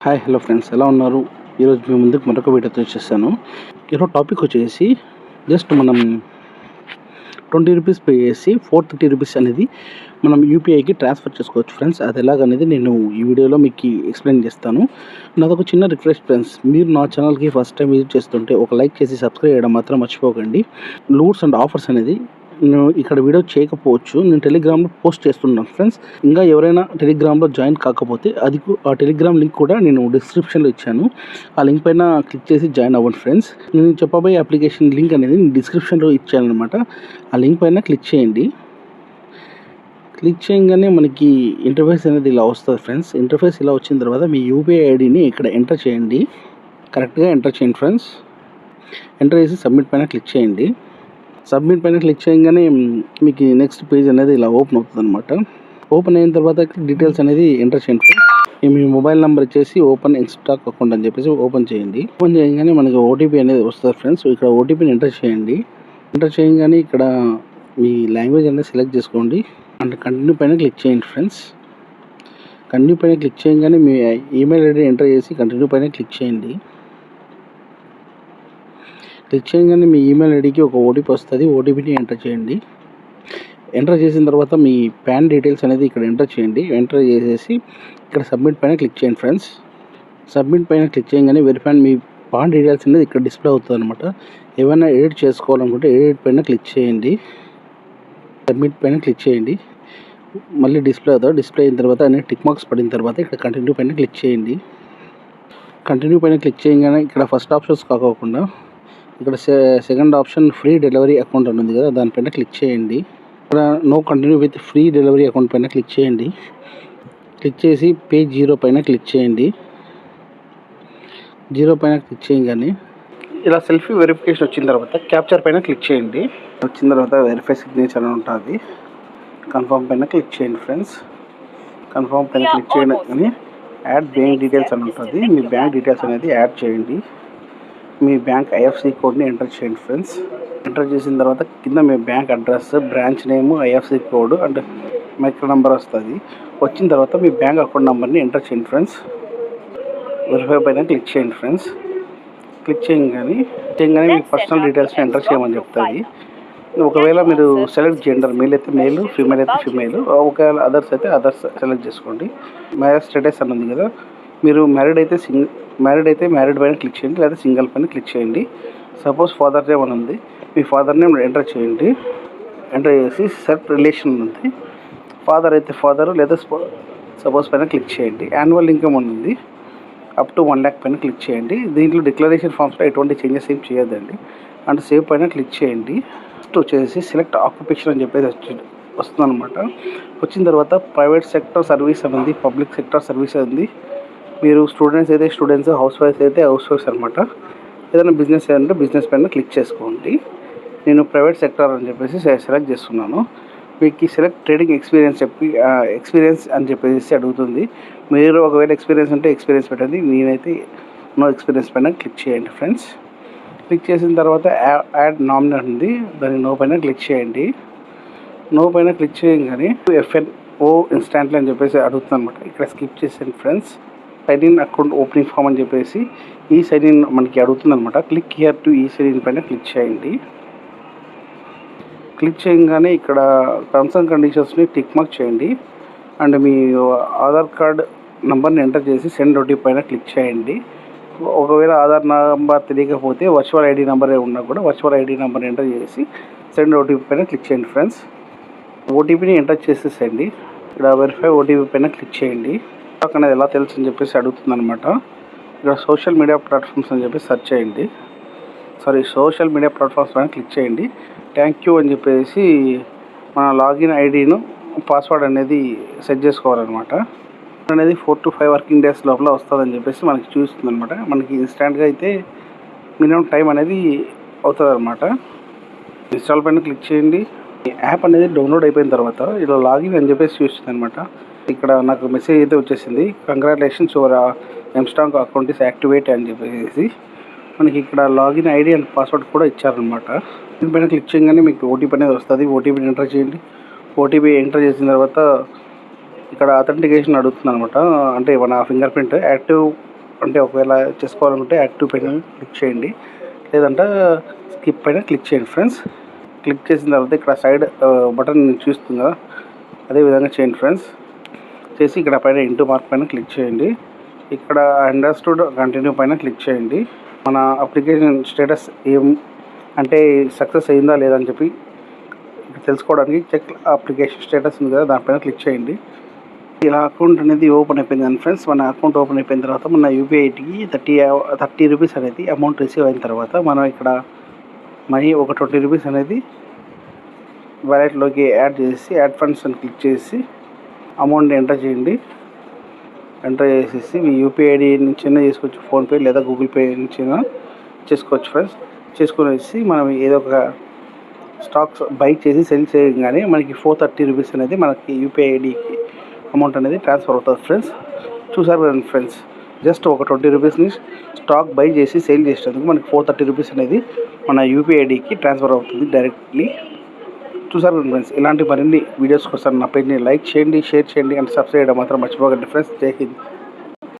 Hi hello friends, ఎలా ఉన్నారు? ఈరోజు మీ ముందుకు మరొక వీడియోతో వచ్చేసాను. ఈరోజు టాపిక్ వచ్చేసి జస్ట్ మనం 20 రూపీస్ పే చేసి 430 రూపీస్ అనేది మనం యూపీఐకి ట్రాన్స్ఫర్ చేసుకోవచ్చు ఫ్రెండ్స్. అది ఎలాగనేది నేను ఈ వీడియోలో మీకు ఎక్స్ప్లెయిన్ చేస్తాను. నాదొక చిన్న రిక్వెస్ట్ ఫ్రెండ్స్, మీరు నా ఛానల్కి ఫస్ట్ టైం విజిట్ చేస్తుంటే ఒక లైక్ చేసి సబ్స్క్రైబ్ చేయడం మాత్రం మర్చిపోకండి. లూట్స్ అండ్ ఆఫర్స్ అనేది నేను ఇక్కడ వీడియో చేయకపోవచ్చు, నేను టెలిగ్రామ్లో పోస్ట్ చేస్తున్నాను ఫ్రెండ్స్. ఇంకా ఎవరైనా టెలిగ్రామ్లో జాయిన్ కాకపోతే ఆ టెలిగ్రామ్ లింక్ కూడా నేను డిస్క్రిప్షన్లో ఇచ్చాను. ఆ లింక్ పైన క్లిక్ చేసి జాయిన్ అవ్వండి ఫ్రెండ్స్. నేను చెప్పబోయే అప్లికేషన్ లింక్ అనేది నేను డిస్క్రిప్షన్లో ఇచ్చాను అనమాట. ఆ లింక్ పైన క్లిక్ చేయండి. క్లిక్ చేయగానే మనకి ఇంటర్ఫేస్ అనేది ఇలా వస్తుంది ఫ్రెండ్స్. ఇంటర్ఫేస్ ఇలా వచ్చిన తర్వాత మీ యూపీఐ ఐడిని ఇక్కడ ఎంటర్ చేయండి. కరెక్ట్గా ఎంటర్ చేయండి ఫ్రెండ్స్. ఎంటర్ చేసి సబ్మిట్ పైన క్లిక్ చేయండి. సబ్మిట్ పైన క్లిక్ చేయగానే మీకు నెక్స్ట్ పేజ్ అనేది ఇలా ఓపెన్ అవుతుంది అనమాట. ఓపెన్ అయిన తర్వాత డీటెయిల్స్ అనేది ఎంటర్ చేయండి ఫ్రెండ్స్. మీ మొబైల్ నెంబర్ వచ్చేసి ఓపెన్ ఇన్స్టాక్ అకౌంట్ అని చెప్పేసి ఓపెన్ చేయండి. ఓపెన్ చేయగానే మనకి ఓటీపీ అనేది వస్తుంది ఫ్రెండ్స్. ఇక్కడ ఓటీపీని ఎంటర్ చేయండి. ఎంటర్ చేయగానే ఇక్కడ మీ లాంగ్వేజ్ అనేది సెలెక్ట్ చేసుకోండి అండ్ కంటిన్యూ పైన క్లిక్ చేయండి ఫ్రెండ్స్. కంటిన్యూ పైన క్లిక్ చేయగానే మీ ఈమెయిల్ ఐడి ఎంటర్ చేసి కంటిన్యూ పైన క్లిక్ చేయండి. క్లిక్ చేయగానే మీ ఈమెయిల్ ఐడికి ఒక ఓటీపీ వస్తుంది. ఓటీపీని ఎంటర్ చేయండి. ఎంటర్ చేసిన తర్వాత మీ పాన్ డీటెయిల్స్ అనేది ఇక్కడ ఎంటర్ చేయండి. ఎంటర్ చేసేసి ఇక్కడ సబ్మిట్ పైన క్లిక్ చేయండి ఫ్రెండ్స్. సబ్మిట్ పైన క్లిక్ చేయగానే వెరిఫై మీ పాన్ డీటెయిల్స్ అనేది ఇక్కడ డిస్ప్లే అవుతుంది అనమాట. ఏమైనా ఎడిట్ చేసుకోవాలనుకుంటే ఎడిట్ పైన క్లిక్ చేయండి. సబ్మిట్ పైన క్లిక్ చేయండి. మళ్ళీ డిస్ప్లే అవుతుంది. డిస్ప్లే అయిన తర్వాత అన్ని టిక్ మార్క్స్ పడిన తర్వాత ఇక్కడ కంటిన్యూ పైన క్లిక్ చేయండి. కంటిన్యూ పైన క్లిక్ చేయగానే ఇక్కడ ఫస్ట్ ఆప్షన్స్ కాకుండా ఇక్కడ second option free delivery account అని ఉంది కదా, దానిపైన క్లిక్ చేయండి. ఇక్కడ no continue with free delivery account పైన క్లిక్ చేయండి. క్లిక్ చేసి పేజ్ 0 పైన క్లిక్ చేయండి. 0 పైన క్లిక్ చేయగానే ఇలా సెల్ఫీ వెరిఫికేషన్ వచ్చిన తర్వాత క్యాప్చర్ పైన క్లిక్ చేయండి. వచ్చిన తర్వాత వెరిఫై సిగ్నేచర్ అని ఉంటుంది. కన్ఫర్మ్ పైన క్లిక్ చేయండి ఫ్రెండ్స్. కన్ఫర్మ్ పైన క్లిక్ చేయడం కానీ యాడ్ బ్యాంక్ డీటెయిల్స్ అని ఉంటుంది. మీ బ్యాంక్ డీటెయిల్స్ అనేది యాడ్ చేయండి. మీ బ్యాంక్ ఐఎఫ్సి కోడ్ని ఎంటర్ చేయండి ఫ్రెండ్స్. ఎంటర్ చేసిన తర్వాత కింద మీ bank address, branch name, IFC code and MICR number వస్తుంది. వచ్చిన తర్వాత మీ బ్యాంక్ అకౌంట్ నెంబర్ని ఎంటర్ చేయండి ఫ్రెండ్స్. వెరిఫై పైన క్లిక్ చేయండి ఫ్రెండ్స్. క్లిక్ చేయగానే మీ పర్సనల్ డీటెయిల్స్ని ఎంటర్ చేయమని చెప్తుంది. ఒకవేళ మీరు సెలెక్ట్ జెండర్, మేల్ అయితే మేల్, ఫీమేల్ అయితే ఫీమేల్, ఒకవేళ అదర్స్ అయితే అదర్స్ సెలెక్ట్ చేసుకోండి. మ్యారేజ్ స్టేటస్ అని ఉంది కదా, మీరు మ్యారీడ్ అయితే మ్యారీడ్ పైన క్లిక్ చేయండి, లేదా సింగిల్ పైన క్లిక్ చేయండి. సపోజ్ ఫాదర్ నేమ్ అని ఉంది, మీ ఫాదర్ నేమ్ ఎంటర్ చేయండి. ఎంటర్ చేసి సెట్ రిలేషన్ ఉంది, ఫాదర్ అయితే ఫాదర్ లేదా సపోజ్ పైన క్లిక్ చేయండి. యాన్యువల్ ఇన్కమ్ ఉంది, అప్ టు 1 lakh పైన క్లిక్ చేయండి. దీంట్లో డిక్లరేషన్ ఫామ్స్లో ఎటువంటి చేంజెస్ ఏం చేయొద్దండి. అండ్ సేవ్ పైన క్లిక్ చేయండి. నెక్స్ట్ వచ్చేసి సెలెక్ట్ ఆక్యుపేషన్ అని చెప్పేసి వస్తుంది అనమాట. వచ్చిన తర్వాత ప్రైవేట్ సెక్టర్ సర్వీస్ అని ఉంది, పబ్లిక్ సెక్టర్ సర్వీస్ ఉంది. మీరు స్టూడెంట్స్ అయితే స్టూడెంట్స్, హౌస్ వైఫ్స్ అయితే హౌస్ వైఫ్స్ అనమాట. ఏదైనా బిజినెస్ అంటే బిజినెస్ పైన క్లిక్ చేసుకోండి. నేను ప్రైవేట్ సెక్టర్ అని చెప్పేసి సెలెక్ట్ చేస్తున్నాను. మీకు సెలెక్ట్ ట్రేడింగ్ ఎక్స్పీరియన్స్ అని చెప్పేసి అడుగుతుంది. మీరు ఒకవేళ ఎక్స్పీరియన్స్ ఉంటే ఎక్స్పీరియన్స్ పెట్టండి. నేనైతే నో ఎక్స్పీరియన్స్ పైన క్లిక్ చేయండి ఫ్రెండ్స్. క్లిక్ చేసిన తర్వాత యాడ్ నామినేట్ ఉంది, దాన్ని నో పైన క్లిక్ చేయండి. నో పైన క్లిక్ చేయగానే FNO ఇన్స్టాంట్లీ అని చెప్పేసి అడుగుతుంది అనమాట. ఇక్కడ స్కిప్ చేసేయండి friends. Sign in account opening form అని చెప్పేసి ఈ సైన్ ఇన్ మనకి అడుగుతుంది అనమాట. క్లిక్ హియర్ టు ఈ సైన్ ఇన్ పైన క్లిక్ చేయండి. క్లిక్ చేయగానే ఇక్కడ టర్మ్స్ అండ్ కండిషన్స్ని టిక్ మార్క్ చేయండి. అండ్ మీ ఆధార్ కార్డ్ నెంబర్ని ఎంటర్ చేసి సెండ్ ఓటీపీ పైన క్లిక్ చేయండి. ఒకవేళ ఆధార్ నెంబర్ తెలియకపోతే వర్చువల్ ఐడి నెంబర్ ఉన్నా కూడా వర్చువల్ ఐడి నెంబర్ ఎంటర్ చేసి సెండ్ ఓటీపీ పైన క్లిక్ చేయండి ఫ్రెండ్స్. ఓటీపీని ఎంటర్ చేసేసండి. ఇక్కడ వెరిఫై ఓటీపీ పైన క్లిక్ చేయండి. అనేది ఎలా తెలుసు అని చెప్పేసి అడుగుతుంది అనమాట. ఇక్కడ సోషల్ మీడియా ప్లాట్ఫామ్స్ అని చెప్పి సెర్చ్ చేయండి. సోషల్ మీడియా ప్లాట్ఫామ్స్ పైన క్లిక్ చేయండి. థ్యాంక్ యూ అని చెప్పేసి మన లాగిన్ ఐడిను, పాస్వర్డ్ అనేది సెట్ చేసుకోవాలన్నమాట. అనేది 4 to 5 వర్కింగ్ డేస్ లోపల వస్తుందని చెప్పేసి మనకి చూస్తుంది అనమాట. మనకి ఇన్స్టాంట్గా అయితే మినిమం టైం అనేది అవుతుంది అనమాట. ఇన్స్టాల్ పైన క్లిక్ చేయండి. యాప్ అనేది డౌన్లోడ్ అయిపోయిన తర్వాత ఇలా లాగిన్ అని చెప్పేసి చూస్తుంది అనమాట. ఇక్కడ నాకు మెసేజ్ అయితే వచ్చేసింది, congratulations your mStock account is activate అని చెప్పేసి మనకి ఇక్కడ లాగిన్ ఐడి అండ్ పాస్వర్డ్ కూడా ఇచ్చారనమాట. దీనిపైన క్లిక్ చేయగానే మీకు ఓటీపీ అనేది వస్తుంది. ఓటీపీని ఎంటర్ చేయండి. ఓటీపీ ఎంటర్ చేసిన తర్వాత ఇక్కడ అథెంటికేషన్ అడుగుతుంది అనమాట. అంటే మన ఫింగర్ ప్రింట్ యాక్టివ్ అంటే ఒకవేళ చేసుకోవాలనుకుంటే యాక్టివ్ పైన క్లిక్ చేయండి, లేదంటే స్కిప్ పైన క్లిక్ చేయండి ఫ్రెండ్స్. క్లిక్ చేసిన తర్వాత ఇక్కడ సైడ్ బటన్ చూస్తుంది కదా, అదే విధంగా చేయండి ఫ్రెండ్స్. చేసి ఇక్కడ పైన ఇంటూ మార్క్ పైన క్లిక్ చేయండి. ఇక్కడ అండర్స్టూడ్ కంటిన్యూ పైన క్లిక్ చేయండి. మన అప్లికేషన్ స్టేటస్ ఏం అంటే సక్సెస్ అయిందా లేదా అని చెప్పి తెలుసుకోవడానికి చెక్ అప్లికేషన్ స్టేటస్ ఉంది కదా, దానిపైన క్లిక్ చేయండి. ఇలా అకౌంట్ అనేది ఓపెన్ అయిపోయింది కానీ ఫ్రెండ్స్, మన అకౌంట్ ఓపెన్ అయిపోయిన తర్వాత మన యూపీఐకి 30 రూపీస్ అనేది అమౌంట్ రిసీవ్ అయిన తర్వాత మనం ఇక్కడ మనీ ఒక 20 రూపీస్ అనేది వాలెట్లోకి యాడ్ చేసి యాడ్ ఫండ్స్ అని క్లిక్ చేసి అమౌంట్ని ఎంటర్ చేయండి. ఎంటర్ చేసేసి మీ యూపీఐ ఐడి నుంచి చేసుకోవచ్చు, ఫోన్పే లేదా గూగుల్ పే నుంచి చేసుకోవచ్చు ఫ్రెండ్స్. చేసుకునేసి మనం ఏదో ఒక స్టాక్స్ బై చేసి సెల్ చేయగానే మనకి 430 రూపీస్ అనేది మనకి యూపీఐ ఐడికి అమౌంట్ అనేది ట్రాన్స్ఫర్ అవుతుంది ఫ్రెండ్స్. చూసారు కదండి ఫ్రెండ్స్, జస్ట్ ఒక 20 రూపీస్ని స్టాక్ బై చేసి సేల్ చేసేందుకు మనకి 430 రూపీస్ అనేది మన యూపీఐ ఐడికి ట్రాన్స్ఫర్ అవుతుంది డైరెక్ట్లీ. చూసారు కదా ఫ్రెండ్స్, ఇలాంటి మరిన్ని వీడియోస్ కోసం నా పేజ్ని లైక్ చేయండి, షేర్ చేయండి అండ్ సబ్స్క్రైబ్ చేయడం మాత్రం మర్చిపోకండి ఫ్రెండ్స్. జై హింద్.